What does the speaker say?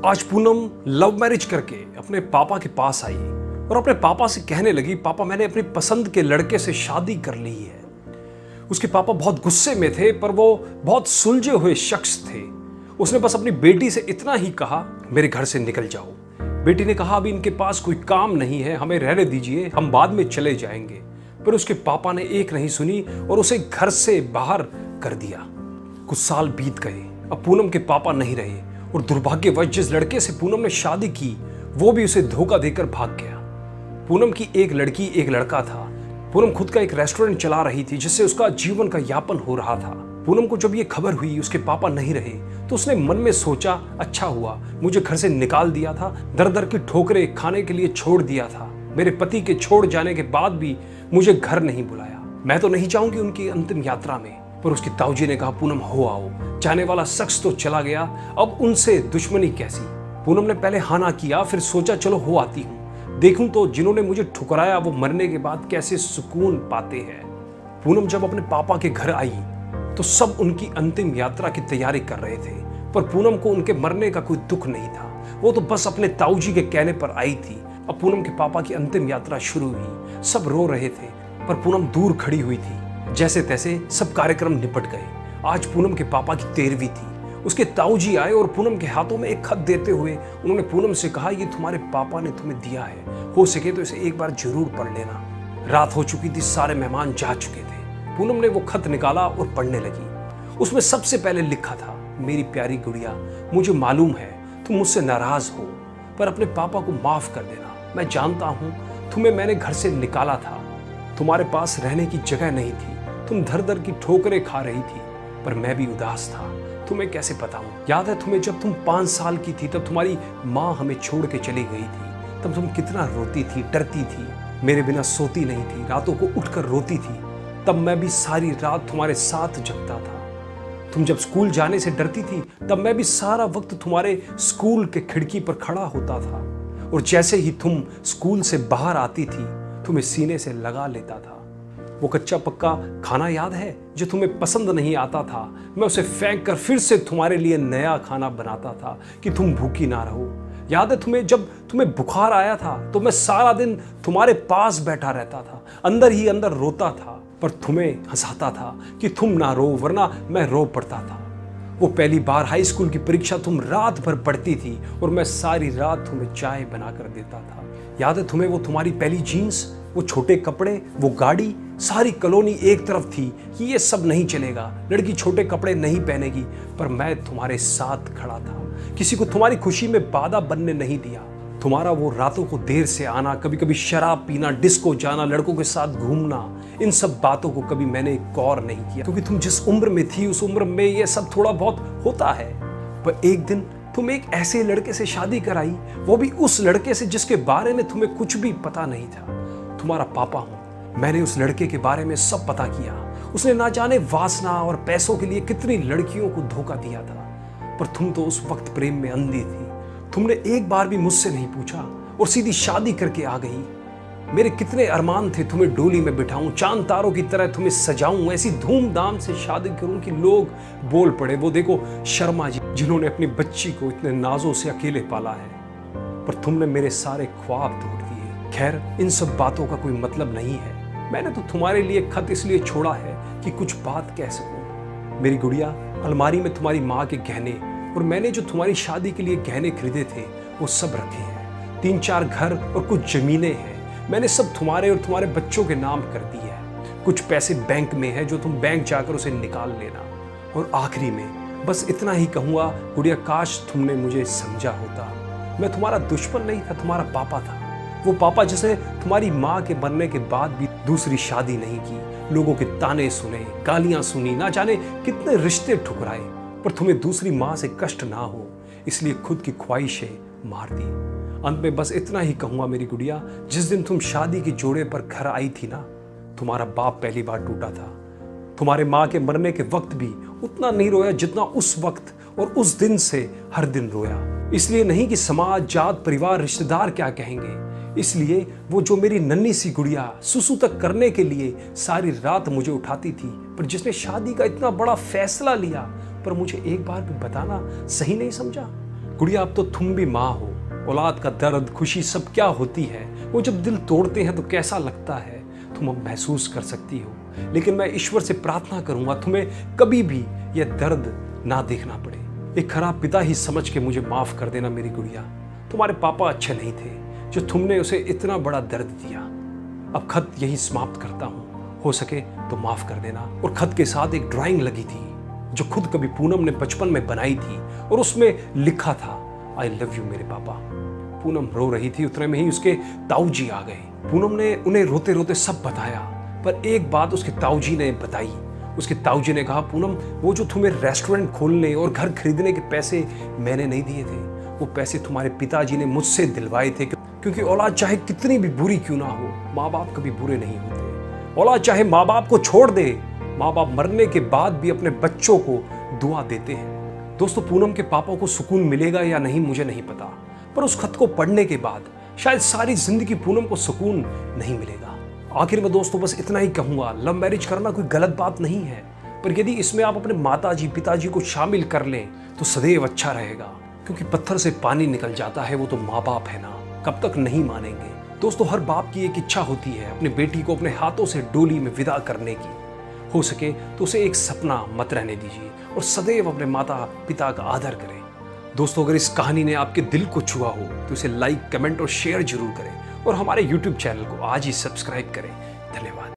आज Poonam love marriage करके अपने पापा के पास आई और अपने पापा से कहने लगी, पापा मैंने अपनी पसंद के लड़के से शादी कर ली है। उसके पापा बहुत गुस्से में थे, पर वो बहुत सुलझे हुए शख्स थे। उसने बस अपनी बेटी से इतना ही कहा, मेरे घर से निकल जाओ। बेटी ने कहा, अभी इनके पास कोई काम नहीं है, हमें रहने दीजिए, हम बाद में चले जाएंगे। पर उसके पापा ने एक नहीं सुनी और उसे घर से बाहर कर दिया। कुछ साल बीत गए, अब पूनम के पापा नहीं रहे और दुर्भाग्यवश जिस लड़के से पूनम ने शादी की वो भी उसे धोखा देकर भाग गया। पूनम की एक लड़की एक लड़का था। पूनम खुद का एक रेस्टोरेंट चला रही थी जिससे उसका जीवन का यापन हो रहा था। पूनम को जब ये खबर हुई उसके पापा नहीं रहे तो उसने मन में सोचा, अच्छा हुआ मुझे घर से निकाल दिया था, दर दर की ठोकरें खाने के लिए छोड़ दिया था। मेरे पति के छोड़ जाने के बाद भी मुझे घर नहीं बुलाया। मैं तो नहीं जाऊंगी उनकी अंतिम यात्रा में। पर उसकी ताऊजी ने कहा, पूनम हो आओ, जाने वाला शख्स तो चला गया, अब उनसे दुश्मनी कैसी। पूनम ने पहले हाँ ना किया, फिर सोचा चलो हो आती हूँ, देखूं तो जिन्होंने मुझे ठुकराया वो मरने के बाद कैसे सुकून पाते हैं। पूनम जब अपने पापा के घर आई तो सब उनकी अंतिम यात्रा की तैयारी कर रहे थे, पर पूनम को उनके मरने का कोई दुख नहीं था। वो तो बस अपने ताऊजी के कहने पर आई थी। अब पूनम के पापा की अंतिम यात्रा शुरू हुई। सब रो रहे थे पर पूनम दूर खड़ी हुई थी। जैसे तैसे सब कार्यक्रम निपट गए। आज पूनम के पापा की 13वीं थी। उसके ताऊजी आए और पूनम के हाथों में एक खत देते हुए उन्होंने पूनम से कहा, ये तुम्हारे पापा ने तुम्हें दिया है, हो सके तो इसे एक बार जरूर पढ़ लेना। रात हो चुकी थी, सारे मेहमान जा चुके थे। पूनम ने वो खत निकाला और पढ़ने लगी। उसमें सबसे पहले लिखा था, मेरी प्यारी गुड़िया, मुझे मालूम है तुम मुझसे नाराज हो, पर अपने पापा को माफ कर देना। मैं जानता हूँ तुम्हें मैंने घर से निकाला था, तुम्हारे पास रहने की जगह नहीं थी, तुम दर दर की ठोकरें खा रही थी, पर मैं भी उदास था, तुम्हें कैसे बताऊं। याद है तुम्हें जब तुम 5 साल की थी तब तुम्हारी माँ हमें छोड़ के चली गई थी, तब तुम कितना रोती थी, डरती थी, मेरे बिना सोती नहीं थी, रातों को उठकर रोती थी। तब मैं भी सारी रात तुम्हारे साथ जगता था। तुम जब स्कूल जाने से डरती थी तब मैं भी सारा वक्त तुम्हारे स्कूल के खिड़की पर खड़ा होता था, और जैसे ही तुम स्कूल से बाहर आती थी तुम्हें सीने से लगा लेता था। वो कच्चा पक्का खाना याद है जो तुम्हें पसंद नहीं आता था, मैं उसे फेंक कर फिर से तुम्हारे लिए नया खाना बनाता था कि तुम भूखी ना रहो। याद है तुम्हें जब तुम्हें बुखार आया था तो मैं सारा दिन तुम्हारे पास बैठा रहता था, अंदर ही अंदर रोता था, पर तुम्हें हंसाता था कि तुम ना रो, वरना मैं रो पड़ता था। वो पहली बार हाई स्कूल की परीक्षा तुम रात भर पढ़ती थी और मैं सारी रात तुम्हें चाय बना कर देता था। याद है तुम्हें वो तुम्हारी पहली जीन्स, वो छोटे कपड़े, वो गाड़ी, सारी कॉलोनी एक तरफ थी कि ये सब नहीं चलेगा, लड़की छोटे कपड़े नहीं पहनेगी, पर मैं तुम्हारे साथ खड़ा था, किसी को तुम्हारी खुशी में बाधा बनने नहीं दिया। तुम्हारा वो रातों को देर से आना, कभी कभी शराब पीना, डिस्को जाना, लड़कों के साथ घूमना, इन सब बातों को कभी मैंने गौर नहीं किया, क्योंकि तुम जिस उम्र में थी उस उम्र में ये सब थोड़ा बहुत होता है। पर एक दिन तुम एक ऐसे लड़के से शादी कराई, वो भी उस लड़के से जिसके बारे में तुम्हें कुछ भी पता नहीं था। तुम्हारा पापा हूं, मैंने उस लड़के के बारे में सब पता किया। उसने ना जाने वासना और पैसों के लिए कितनी लड़कियों को धोखा दिया था, पर तुम तो उस वक्त प्रेम में अंधी थी। तुमने एक बार भी मुझसे नहीं पूछा और सीधी शादी करके आ गई। मेरे कितने अरमान थे तुम्हें डोली में बिठाऊं, चांद तारों की तरह तुम्हें सजाऊं, ऐसी धूमधाम से शादी करूं कि लोग बोल पड़े, वो देखो शर्मा जी जिन्होंने अपनी बच्ची को इतने नाजों से अकेले पाला है। पर तुमने मेरे सारे ख्वाब तोड़ दिए। खैर, इन सब बातों का कोई मतलब नहीं है। मैंने तो तुम्हारे लिए खत इसलिए छोड़ा है कि कुछ बात कह सकूं। मेरी गुड़िया, अलमारी में तुम्हारी माँ के गहने और मैंने जो तुम्हारी शादी के लिए गहने खरीदे थे वो सब रखे हैं। 3-4 घर और कुछ जमीनें हैं, मैंने सब तुम्हारे और तुम्हारे बच्चों के नाम कर दी है। कुछ पैसे बैंक में है जो तुम बैंक जाकर उसे निकाल लेना। और आखिरी में बस इतना ही कहूँगा, गुड़िया, काश तुमने मुझे समझा होता। मैं तुम्हारा दुश्मन नहीं था, तुम्हारा पापा था। वो पापा जिसे तुम्हारी माँ के मरने के बाद भी दूसरी शादी नहीं की, लोगों के ताने सुने, गालियाँ सुनी, ना जाने कितने रिश्ते ठुकराए, पर तुम्हें दूसरी माँ से कष्ट ना हो इसलिए खुद की ख्वाहिशें मार दी। अंत में बस इतना ही कहूँगा मेरी गुड़िया, जिस दिन तुम शादी के जोड़े पर घर आई थी ना, तुम्हारा बाप पहली बार टूटा था। तुम्हारे माँ के मरने के वक्त भी उतना नहीं रोया जितना उस वक्त और उस दिन से हर दिन रोया। इसलिए नहीं कि समाज, जात, परिवार, रिश्तेदार क्या कहेंगे, इसलिए वो जो मेरी नन्ही सी गुड़िया सुसु तक करने के लिए सारी रात मुझे उठाती थी, पर जिसने शादी का इतना बड़ा फैसला लिया पर मुझे एक बार भी बताना सही नहीं समझा। गुड़िया अब तो तुम भी माँ हो, औलाद का दर्द खुशी सब क्या होती है, वो जब दिल तोड़ते हैं तो कैसा लगता है, तुम अब महसूस कर सकती हो। लेकिन मैं ईश्वर से प्रार्थना करूंगा तुम्हें कभी भी यह दर्द ना देखना पड़े। एक खराब पिता ही समझ के मुझे माफ कर देना मेरी गुड़िया। तुम्हारे पापा अच्छे नहीं थे जो तुमने उसे इतना बड़ा दर्द दिया। अब खत यही समाप्त करता हूँ, हो सके तो माफ कर देना। और खत के साथ एक ड्राइंग लगी थी जो खुद कभी पूनम ने बचपन में बनाई थी और उसमें लिखा था, आई लव यू मेरे पापा। पूनम रो रही थी, उतने में ही उसके ताऊजी आ गए। पूनम ने उन्हें रोते रोते सब बताया, पर एक बात उसके ताऊजी ने बताई। उसके ताऊजी ने कहा, पूनम वो जो तुम्हें रेस्टोरेंट खोलने और घर खरीदने के पैसे मैंने नहीं दिए थे, वो पैसे तुम्हारे पिताजी ने मुझसे दिलवाए थे। क्योंकि औलाद चाहे कितनी भी बुरी क्यों ना हो, माँ बाप कभी बुरे नहीं होते। औलाद चाहे माँ बाप को छोड़ दे, माँ बाप मरने के बाद भी अपने बच्चों को दुआ देते हैं। दोस्तों, पूनम के पापा को सुकून मिलेगा या नहीं मुझे नहीं पता, पर उस खत को पढ़ने के बाद शायद सारी जिंदगी पूनम को सुकून नहीं मिलेगा। आखिर में दोस्तों बस इतना ही कहूंगा, लव मैरिज करना कोई गलत बात नहीं है, पर यदि इसमें आप अपने माताजी पिताजी को शामिल कर लें तो सदैव अच्छा रहेगा। क्योंकि पत्थर से पानी निकल जाता है, वो तो माँ बाप है ना, कब तक नहीं मानेंगे। दोस्तों, हर बाप की एक इच्छा होती है अपनी बेटी को अपने हाथों से डोली में विदा करने की। हो सके तो उसे एक सपना मत रहने दीजिए और सदैव अपने माता पिता का आदर करें। दोस्तों, अगर इस कहानी ने आपके दिल को छुआ हो तो इसे लाइक कमेंट और शेयर जरूर करें और हमारे YouTube चैनल को आज ही सब्सक्राइब करें। धन्यवाद।